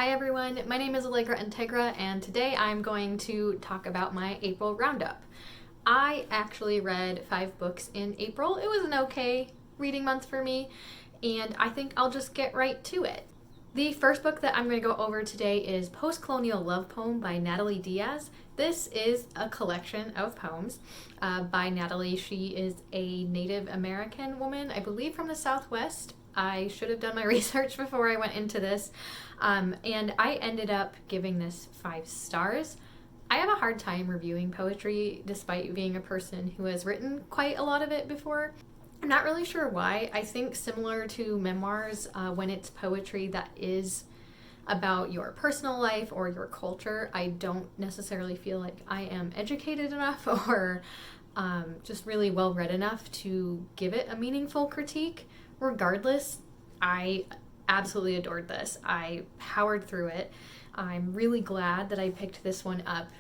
Hi everyone, my name is Allegra Integra and today I'm going to talk about my April roundup. I actually read 5 books in April. It was an okay reading month for me and I think I'll just get right to it. The first book that I'm going to go over today is Post-Colonial Love Poem by Natalie Diaz. This is a collection of poems by Natalie. She is a Native American woman, I believe from the Southwest. I should have done my research before I went into this, and I ended up giving this 5 stars. I have a hard time reviewing poetry despite being a person who has written quite a lot of it before. I'm not really sure why. I think similar to memoirs, when it's poetry that is about your personal life or your culture, I don't necessarily feel like I am educated enough or just really well read enough to give it a meaningful critique. Regardless, I absolutely adored this. I powered through it. I'm really glad that I picked this one up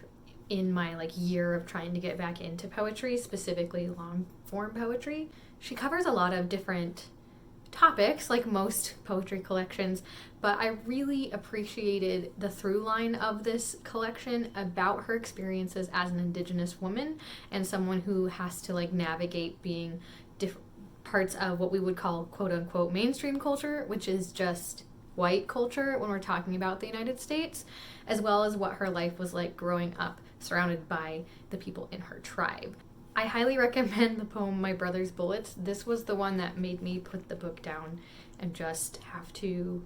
in my year of trying to get back into poetry, specifically long form poetry. She covers a lot of different topics, like most poetry collections, but I really appreciated the through line of this collection about her experiences as an Indigenous woman and someone who has to navigate being different parts of what we would call quote-unquote mainstream culture, which is just white culture when we're talking about the United States, as well as what her life was like growing up surrounded by the people in her tribe. I highly recommend the poem My Brother's Bullets. This was the one that made me put the book down and just have to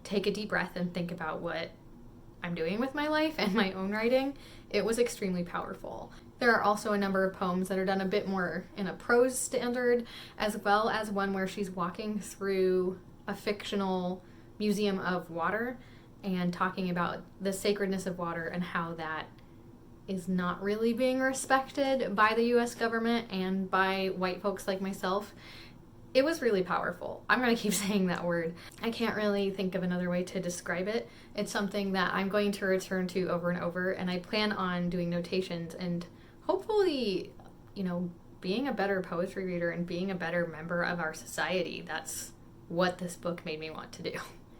take a deep breath and think about what I'm doing with my life and my own writing. It was extremely powerful. There are also a number of poems that are done a bit more in a prose standard, as well as one where she's walking through a fictional museum of water and talking about the sacredness of water and how that is not really being respected by the US government and by white folks like myself. It was really powerful. I'm going to keep saying that word. I can't really think of another way to describe it. It's something that I'm going to return to over and over, and I plan on doing notations and hopefully, being a better poetry reader and being a better member of our society. That's what this book made me want to do.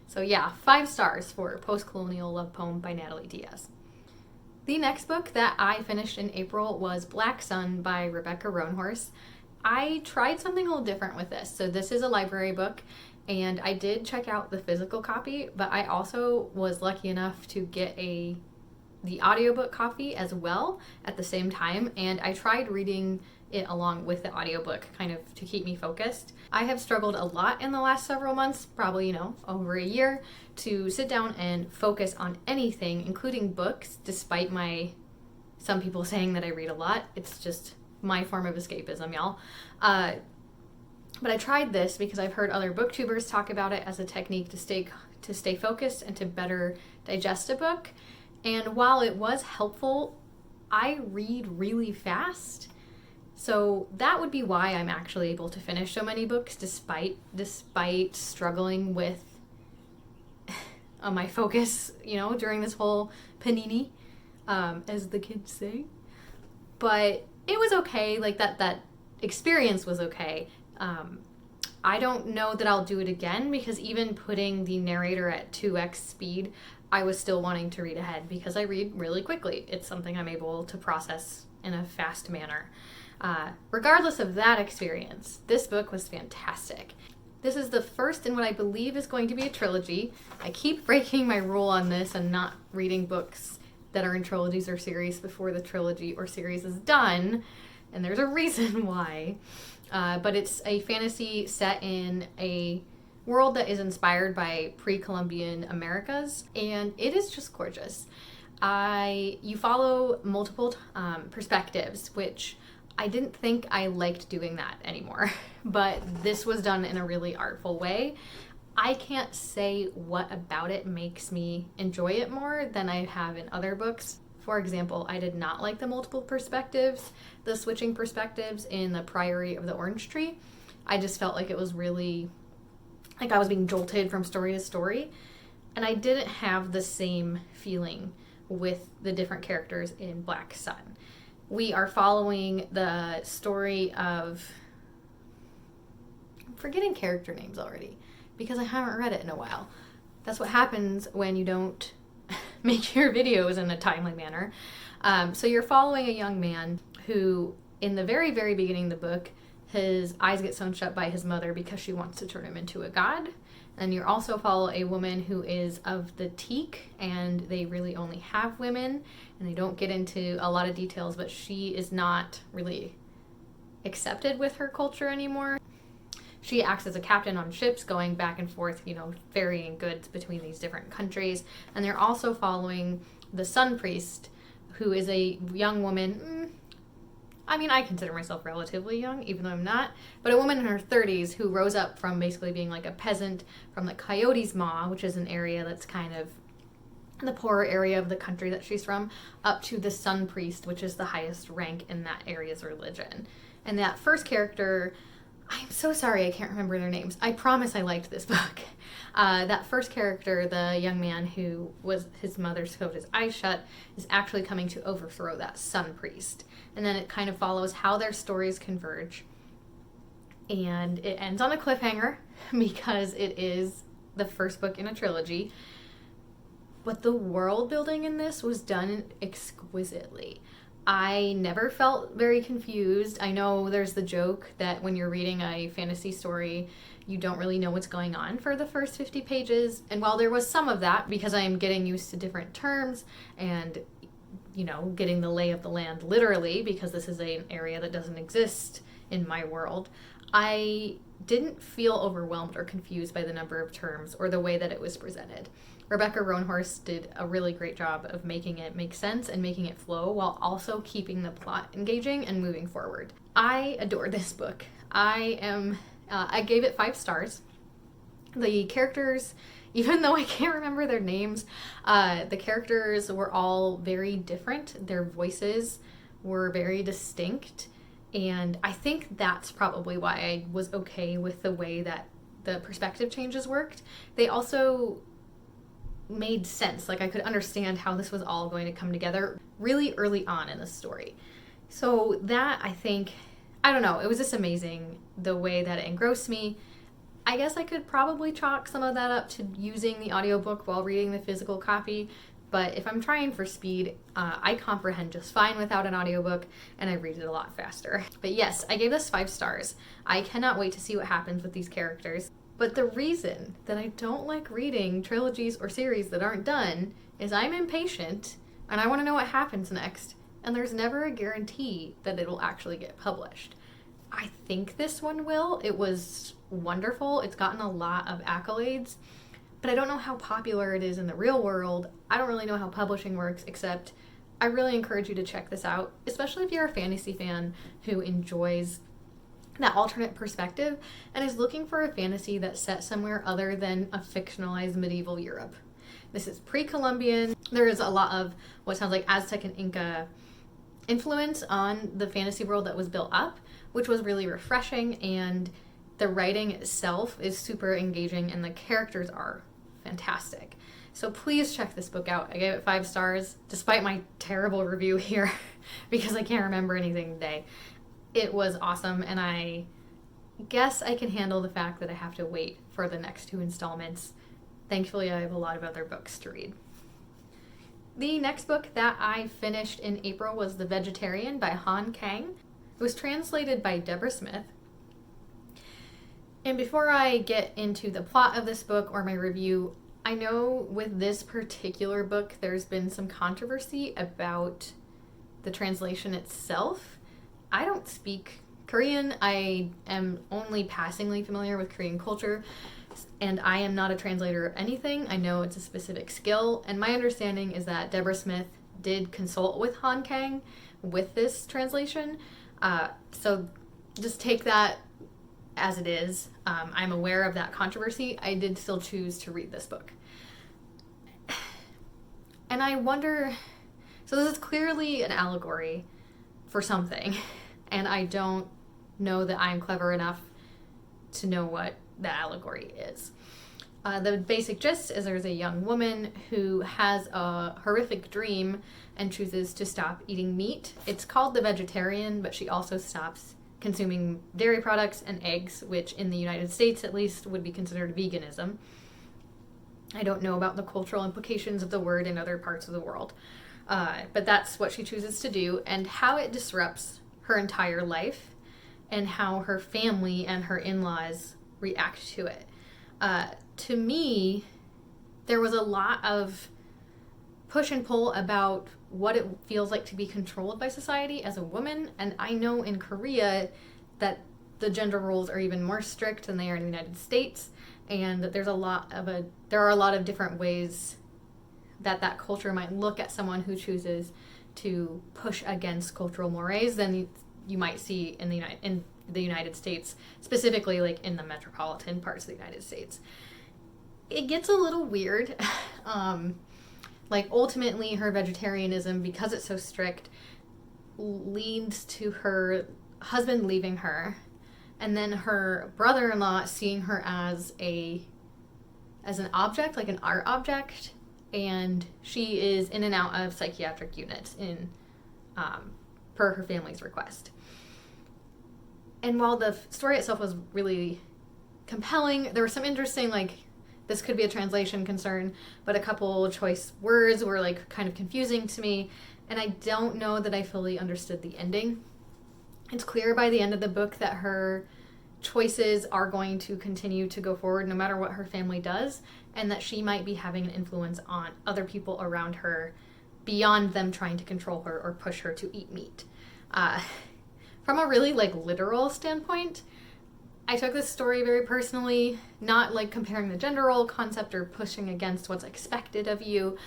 So yeah, 5 stars for Post-Colonial Love Poem by Natalie Diaz. The next book that I finished in April was Black Sun by Rebecca Roanhorse. I tried something a little different with this. So this is a library book, and I did check out the physical copy, but I also was lucky enough to get the audiobook copy as well at the same time, and I tried reading it along with the audiobook kind of to keep me focused. I have struggled a lot in the last several months, probably, over a year, to sit down and focus on anything, including books, despite some people saying that I read a lot. It's just my form of escapism, y'all. But I tried this because I've heard other booktubers talk about it as a technique to stay focused and to better digest a book. And while it was helpful, I read really fast. So that would be why I'm actually able to finish so many books despite struggling with my focus, during this whole panini, as the kids say. But it was okay. That experience was okay. I don't know that I'll do it again because even putting the narrator at 2x speed, I was still wanting to read ahead because I read really quickly. It's something I'm able to process in a fast manner. Regardless of that experience, this book was fantastic. This is the first in what I believe is going to be a trilogy. I keep breaking my rule on this and not reading books that are in trilogies or series before the trilogy or series is done, and there's a reason why. But it's a fantasy set in a world that is inspired by pre-Columbian Americas, and it is just gorgeous. You follow multiple perspectives, which I didn't think I liked doing that anymore, but this was done in a really artful way. I can't say what about it makes me enjoy it more than I have in other books. For example, I did not like the multiple perspectives, the switching perspectives in The Priory of the Orange Tree. I just felt like it was really, I was being jolted from story to story, and I didn't have the same feeling with the different characters in Black Sun. We are following the story of, I'm forgetting character names already because I haven't read it in a while. That's what happens when you don't make your videos in a timely manner. So you're following a young man who, in the very, very beginning of the book, his eyes get sewn shut by his mother because she wants to turn him into a god. And you also follow a woman who is of the Teak, and they really only have women, and they don't get into a lot of details, but she is not really accepted with her culture anymore. She acts as a captain on ships going back and forth, ferrying goods between these different countries. And they're also following the Sun Priest, who is a young woman. I consider myself relatively young, even though I'm not, but a woman in her 30s who rose up from basically being like a peasant from the Coyotes Maw, which is an area that's kind of the poorer area of the country that she's from, up to the Sun Priest, which is the highest rank in that area's religion. And that first character, I'm so sorry I can't remember their names. I promise I liked this book. That first character, the young man who was his mother sewed his eyes shut, is actually coming to overthrow that Sun Priest. And then it kind of follows how their stories converge. And it ends on a cliffhanger because it is the first book in a trilogy. But the world building in this was done exquisitely. I never felt very confused. I know there's the joke that when you're reading a fantasy story, you don't really know what's going on for the first 50 pages. And while there was some of that, because I am getting used to different terms and, getting the lay of the land literally, because this is an area that doesn't exist in my world, I didn't feel overwhelmed or confused by the number of terms or the way that it was presented. Rebecca Roanhorst did a really great job of making it make sense and making it flow while also keeping the plot engaging and moving forward. I adored this book. I gave it 5 stars. The characters, even though I can't remember their names, the characters were all very different. Their voices were very distinct. And I think that's probably why I was okay with the way that the perspective changes worked. They also made sense. Like, I could understand how this was all going to come together really early on in the story. So that, I think, I don't know, it was just amazing the way that it engrossed me. I guess I could probably chalk some of that up to using the audiobook while reading the physical copy, but if I'm trying for speed, I comprehend just fine without an audiobook, and I read it a lot faster. But yes, I gave this 5 stars. I cannot wait to see what happens with these characters. But the reason that I don't like reading trilogies or series that aren't done is I'm impatient, and I want to know what happens next, and there's never a guarantee that it'll actually get published. I think this one will. It was wonderful. It's gotten a lot of accolades, but I don't know how popular it is in the real world. I don't really know how publishing works, except I really encourage you to check this out, especially if you're a fantasy fan who enjoys that alternate perspective and is looking for a fantasy that's set somewhere other than a fictionalized medieval Europe. This is pre-Columbian. There is a lot of what sounds like Aztec and Inca influence on the fantasy world that was built up, which was really refreshing, and the writing itself is super engaging and the characters are fantastic. So please check this book out. I gave it 5 stars, despite my terrible review here, because I can't remember anything today. It was awesome, and I guess I can handle the fact that I have to wait for the next 2 installments. Thankfully, I have a lot of other books to read. The next book that I finished in April was The Vegetarian by Han Kang. It was translated by Deborah Smith. And before I get into the plot of this book or my review, I know with this particular book there's been some controversy about the translation itself. I don't speak Korean. I am only passingly familiar with Korean culture, and I am not a translator of anything. I know it's a specific skill, and my understanding is that Deborah Smith did consult with Han Kang with this translation. So just take that as it is. I'm aware of that controversy. I did still choose to read this book. And I wonder, so this is clearly an allegory for something, and I don't know that I'm clever enough to know what the allegory is. The basic gist is there's a young woman who has a horrific dream and chooses to stop eating meat. It's called The Vegetarian, but she also stops consuming dairy products and eggs, which in the United States at least would be considered veganism. I don't know about the cultural implications of the word in other parts of the world. But that's what she chooses to do, and how it disrupts her entire life and how her family and her in-laws react to it. To me, there was a lot of push and pull about what it feels like to be controlled by society as a woman. And I know in Korea that the gender roles are even more strict than they are in the United States, and that there are a lot of different ways that culture might look at someone who chooses to push against cultural mores than you might see in the United States, specifically like in the metropolitan parts of the United States. It gets a little weird. Like ultimately her vegetarianism, because it's so strict, leads to her husband leaving her, and then her brother-in-law seeing her as an object, like an art object, and she is in and out of psychiatric units per her family's request. And while the story itself was really compelling, there were some interesting, like, this could be a translation concern, but a couple choice words were like kind of confusing to me, and I don't know that I fully understood the ending. It's clear by the end of the book that her choices are going to continue to go forward no matter what her family does, and that she might be having an influence on other people around her beyond them trying to control her or push her to eat meat. From a really like literal standpoint, I took this story very personally, not like comparing the gender role concept or pushing against what's expected of you,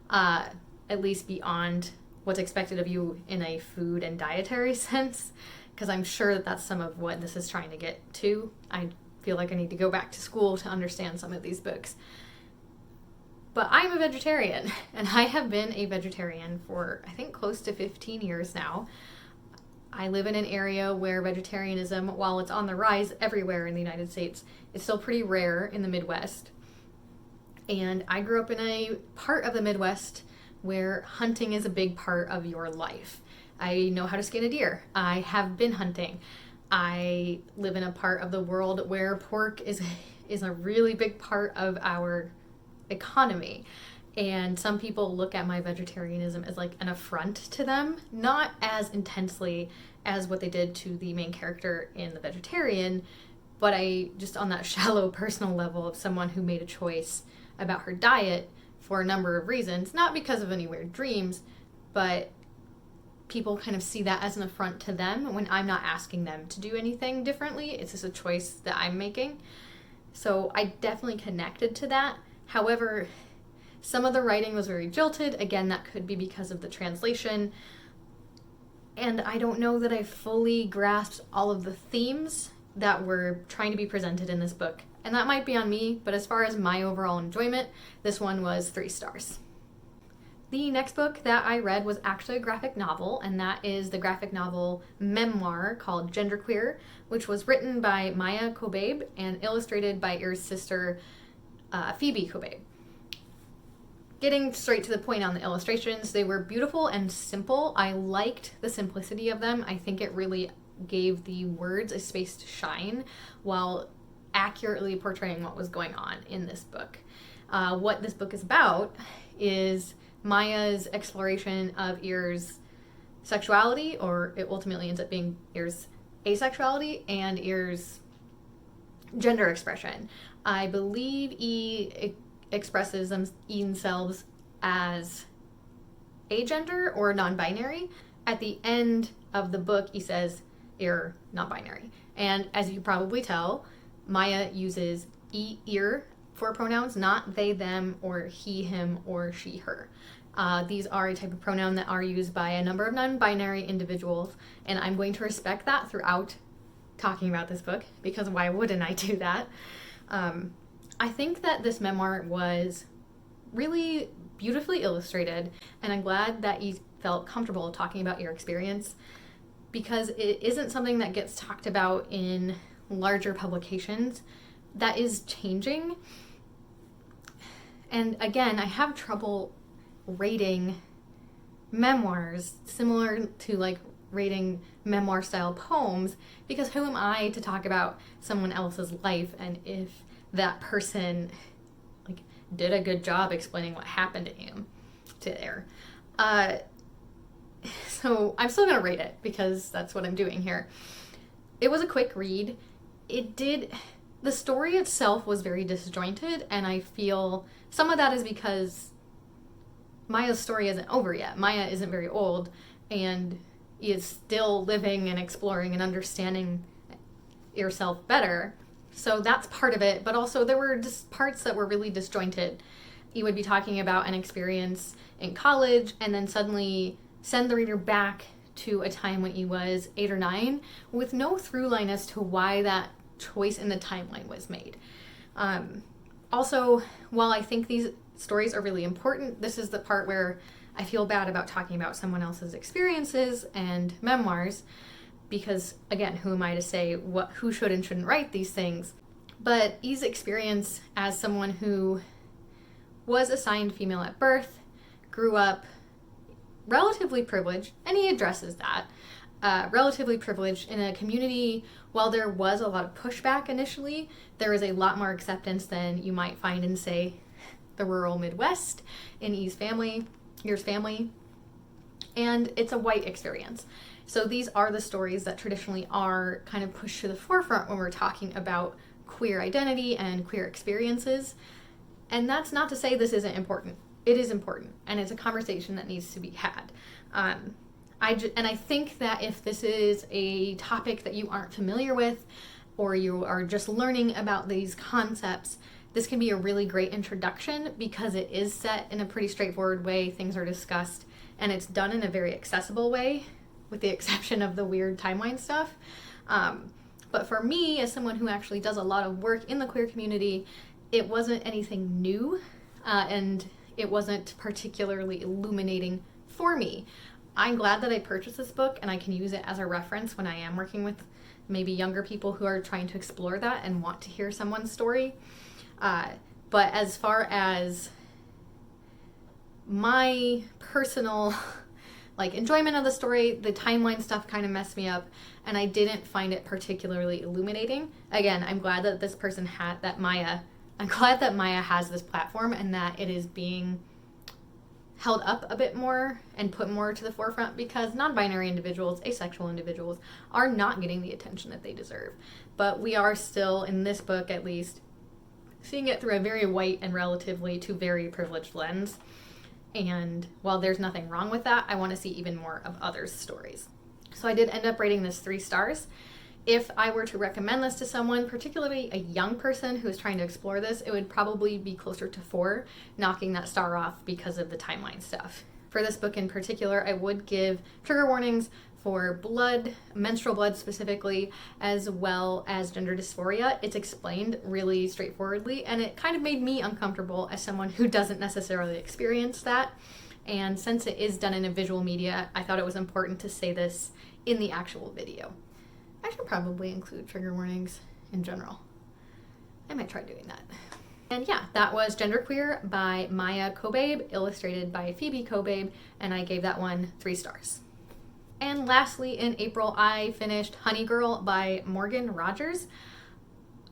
at least beyond what's expected of you in a food and dietary sense, because I'm sure that that's some of what this is trying to get to. I feel like I need to go back to school to understand some of these books. But I'm a vegetarian, and I have been a vegetarian for, I think, close to 15 years now. I live in an area where vegetarianism, while it's on the rise everywhere in the United States, is still pretty rare in the Midwest. And I grew up in a part of the Midwest where hunting is a big part of your life. I know how to skin a deer. I have been hunting. I live in a part of the world where pork is a really big part of our economy. And some people look at my vegetarianism as like an affront to them, not as intensely as what they did to the main character in The Vegetarian, but I just on that shallow personal level of someone who made a choice about her diet for a number of reasons, not because of any weird dreams, but people kind of see that as an affront to them when I'm not asking them to do anything differently. It's just a choice that I'm making. So I definitely connected to that. However, some of the writing was very jilted. Again, that could be because of the translation. And I don't know that I fully grasped all of the themes that were trying to be presented in this book. And that might be on me, but as far as my overall enjoyment, this one was 3 stars. The next book that I read was actually a graphic novel, and that is the graphic novel memoir called Genderqueer, which was written by Maya Kobabe and illustrated by Ir's sister, Phoebe Kobabe. Getting straight to the point on the illustrations, they were beautiful and simple. I liked the simplicity of them. I think it really gave the words a space to shine while accurately portraying what was going on in this book. What this book is about is Maya's exploration of Ir's sexuality, or it ultimately ends up being Ir's asexuality, and Ir's gender expression. I believe E expresses themselves as agender or non-binary. At the end of the book, he says Ir non-binary. And as you probably tell, Maya uses Ir for pronouns, not they, them, or he, him, or she, her. These are a type of pronoun that are used by a number of non-binary individuals, and I'm going to respect that throughout talking about this book, because why wouldn't I do that? I think that this memoir was really beautifully illustrated, and I'm glad that you felt comfortable talking about your experience, because it isn't something that gets talked about in larger publications. That is changing. And again, I have trouble rating memoirs similar to like rating memoir style poems, because who am I to talk about someone else's life and if that person like did a good job explaining what happened to him to there. So I'm still going to rate it because that's what I'm doing here. It was a quick read. The story itself was very disjointed, and I feel some of that is because Maya's story isn't over yet. Maya isn't very old and is still living and exploring and understanding yourself better. So that's part of it, but also there were just parts that were really disjointed. You would be talking about an experience in college and then suddenly send the reader back to a time when he was 8 or 9 with no through line as to why that choice in the timeline was made. Also, while I think these stories are really important, this is the part where I feel bad about talking about someone else's experiences and memoirs because, again, who am I to say who should and shouldn't write these things? But E's experience as someone who was assigned female at birth, grew up relatively privileged, and he addresses that, relatively privileged in a community. While there was a lot of pushback initially, there is a lot more acceptance than you might find in, say, the rural Midwest in E's family, and it's a white experience. So these are the stories that traditionally are kind of pushed to the forefront when we're talking about queer identity and queer experiences. And that's not to say this isn't important. It is important, and it's a conversation that needs to be had. And I think that if this is a topic that you aren't familiar with, or you are just learning about these concepts, this can be a really great introduction because it is set in a pretty straightforward way. Things are discussed, and it's done in a very accessible way, with the exception of the weird timeline stuff. But for me, as someone who actually does a lot of work in the queer community, it wasn't anything new, and it wasn't particularly illuminating for me. I'm glad that I purchased this book and I can use it as a reference when I am working with maybe younger people who are trying to explore that and want to hear someone's story. But as far as my personal enjoyment of the story, the timeline stuff kind of messed me up, and I didn't find it particularly illuminating. Again, I'm glad that this person I'm glad that Maya has this platform and that it is being held up a bit more and put more to the forefront, because non-binary individuals, asexual individuals, are not getting the attention that they deserve. But we are still, in this book at least, seeing it through a very white and relatively to very privileged lens. And while there's nothing wrong with that, I want to see even more of others' stories. So I did end up rating this 3 stars. If I were to recommend this to someone, particularly a young person who is trying to explore this, it would probably be closer to 4, knocking that star off because of the timeline stuff. For this book in particular, I would give trigger warnings for blood, menstrual blood specifically, as well as gender dysphoria. It's explained really straightforwardly, and it kind of made me uncomfortable as someone who doesn't necessarily experience that. And since it is done in a visual media, I thought it was important to say this in the actual video. I should probably include trigger warnings in general. I might try doing that. And yeah, that was Genderqueer by Maya Kobabe, illustrated by Phoebe Kobabe, and I gave that one 3 stars. And lastly, in April, I finished Honey Girl by Morgan Rogers.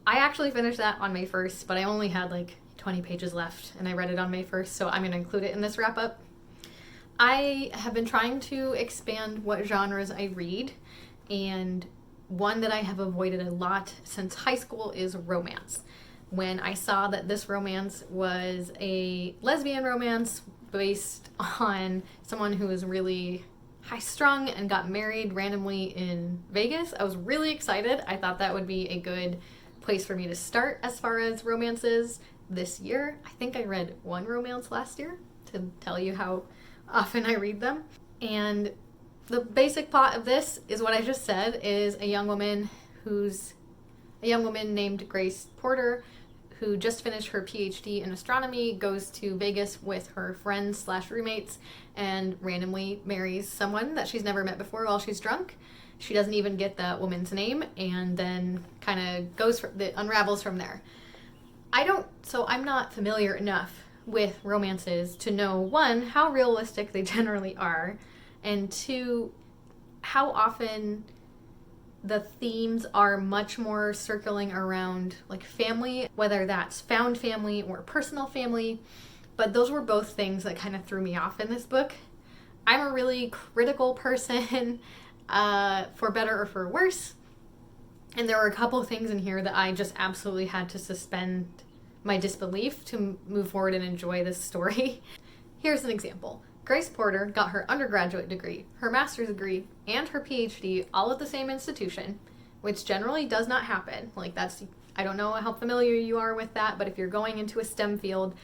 I actually finished that on May 1st, but I only had 20 pages left, and I read it on May 1st, so I'm going to include it in this wrap-up. I have been trying to expand what genres I read, and one that I have avoided a lot since high school is romance. When I saw that this romance was a lesbian romance based on someone who was really high-strung and got married randomly in Vegas, I was really excited. I thought that would be a good place for me to start as far as romances this year. I think I read 1 romance last year, to tell you how often I read them. And the basic plot of this is what I just said, is a young woman named Grace Porter, who just finished her PhD in astronomy, goes to Vegas with her friends/roommates and randomly marries someone that she's never met before while she's drunk. She doesn't even get that woman's name, and then kind of unravels from there. I'm not familiar enough with romances to know, 1, how realistic they generally are, and 2, how often the themes are much more circling around like family, whether that's found family or personal family. But those were both things that kind of threw me off in this book. I'm a really critical person, for better or for worse. And there were a couple things in here that I just absolutely had to suspend my disbelief to move forward and enjoy this story. Here's an example. Grace Porter got her undergraduate degree, her master's degree, and her PhD all at the same institution, which generally does not happen. Like that's, I don't know how familiar you are with that, but if you're going into a STEM field,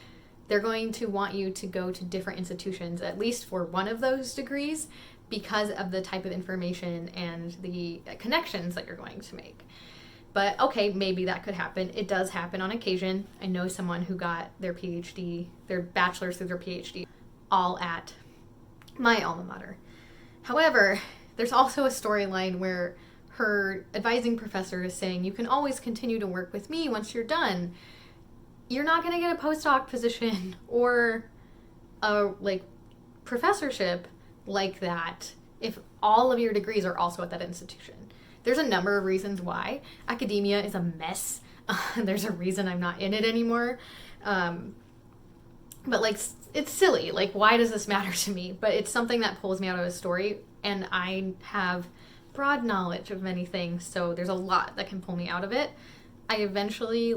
they're going to want you to go to different institutions, at least for one of those degrees, because of the type of information and the connections that you're going to make. But okay, maybe that could happen. It does happen on occasion. I know someone who got their PhD, their bachelor's through their PhD, all at my alma mater. However, there's also a storyline where her advising professor is saying, you can always continue to work with me once you're done. You're not going to get a postdoc position or a professorship like that if all of your degrees are also at that institution. There's a number of reasons why. Academia is a mess. There's a reason I'm not in it anymore. But it's silly. Like, why does this matter to me? But it's something that pulls me out of a story, and I have broad knowledge of many things, so there's a lot that can pull me out of it. I eventually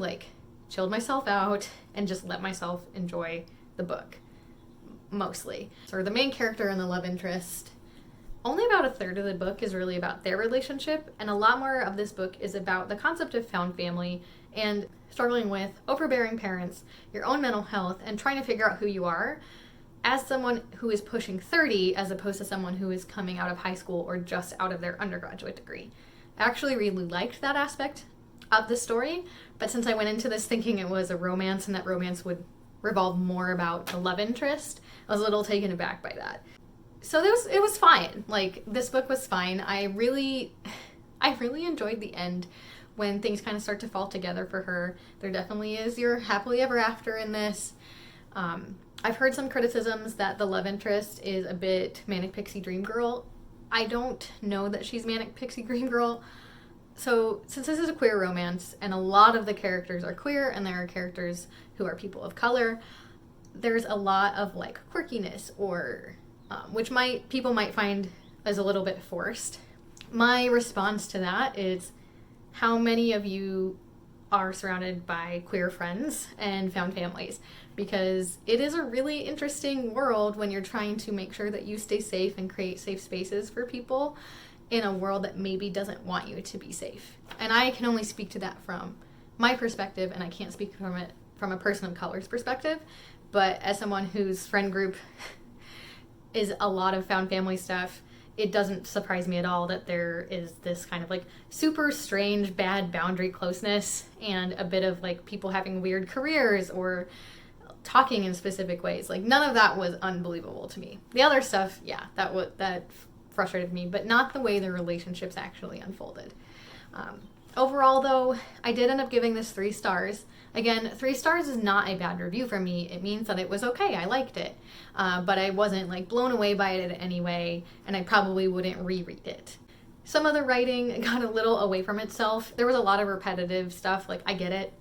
chilled myself out and just let myself enjoy the book, mostly. So the main character and the love interest, only about a third of the book is really about their relationship, and a lot more of this book is about the concept of found family and struggling with overbearing parents, your own mental health, and trying to figure out who you are as someone who is pushing 30 as opposed to someone who is coming out of high school or just out of their undergraduate degree. I actually really liked that aspect of the story, but since I went into this thinking it was a romance and that romance would revolve more about the love interest, I was a little taken aback by that. So it was fine. This book was fine. I really enjoyed the end when things kind of start to fall together for her. There definitely is your happily ever after in this. I've heard some criticisms that the love interest is a bit manic pixie dream girl. I don't know that she's manic pixie dream girl. So since this is a queer romance and a lot of the characters are queer and there are characters who are people of color, there's a lot of quirkiness or which people might find as a little bit forced. My response to that is, how many of you are surrounded by queer friends and found families? Because it is a really interesting world when you're trying to make sure that you stay safe and create safe spaces for people in a world that maybe doesn't want you to be safe. And I can only speak to that from my perspective, and I can't speak from it from a person of color's perspective. But as someone whose friend group is a lot of found family stuff, it doesn't surprise me at all that there is this kind of super strange, bad boundary closeness and a bit of people having weird careers or talking in specific ways. None of that was unbelievable to me. The other stuff, yeah, that frustrated me, but not the way the relationships actually unfolded. Overall, though, I did end up giving this 3 stars. Again, 3 stars is not a bad review for me. It means that it was okay. I liked it. But I wasn't blown away by it in any way, and I probably wouldn't reread it. Some of the writing got a little away from itself. There was a lot of repetitive stuff. I get it.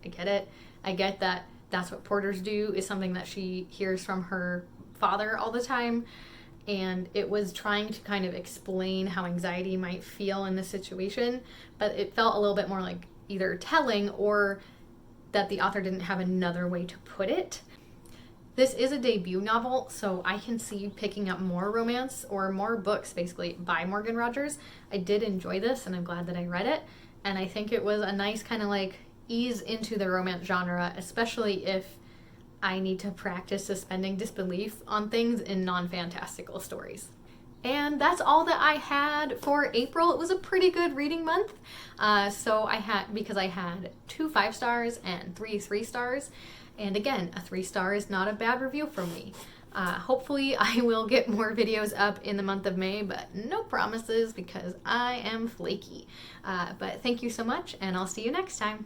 I get that that's what Porters do, is something that she hears from her father all the time. And it was trying to kind of explain how anxiety might feel in this situation, but it felt a little bit more either telling or that the author didn't have another way to put it. This is a debut novel, so I can see picking up more romance or more books basically by Morgan Rogers. I did enjoy this and I'm glad that I read it, and I think it was a nice kind of ease into the romance genre, especially if I need to practice suspending disbelief on things in non-fantastical stories. And that's all that I had for April. It was a pretty good reading month. Because I had 2 5 stars and 3 3 stars. And again, a 3 star is not a bad review from me. Hopefully I will get more videos up in the month of May, but no promises because I am flaky. But thank you so much, and I'll see you next time.